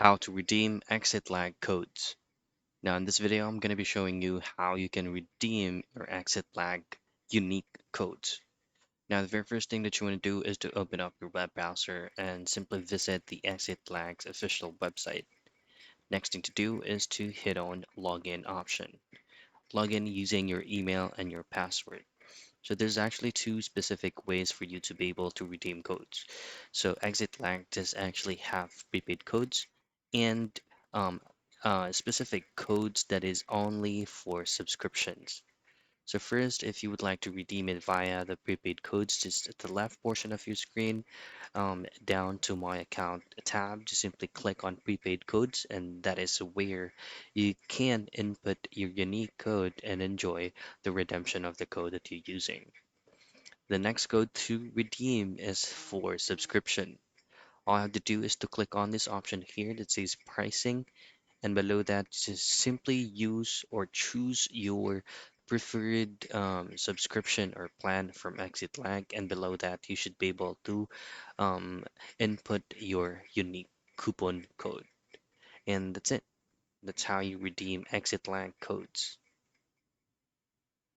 How to redeem Exitlag codes. Now in this video, I'm going to be showing you how you can redeem your Exitlag unique codes. Now the very first thing that you want to do is to open up your web browser and simply visit the Exitlag's official website. Next thing to do is to hit on login option. Log in using your email and your password. So there's actually two specific ways for you to be able to redeem codes. So Exitlag does actually have prepaid codes and um, specific codes that is only for subscriptions. So first, if you would like to redeem it via the prepaid codes, just at the left portion of your screen, down to My Account tab, just simply click on prepaid codes, and that is where you can input your unique code and enjoy the redemption of the code that you're using. The next code to redeem is for subscription. All I have to do is to click on this option here that says pricing, and below that just simply use or choose your preferred subscription or plan from Exitlag, and below that you should be able to um, input your unique coupon code. And that's it. That's how you redeem Exitlag codes.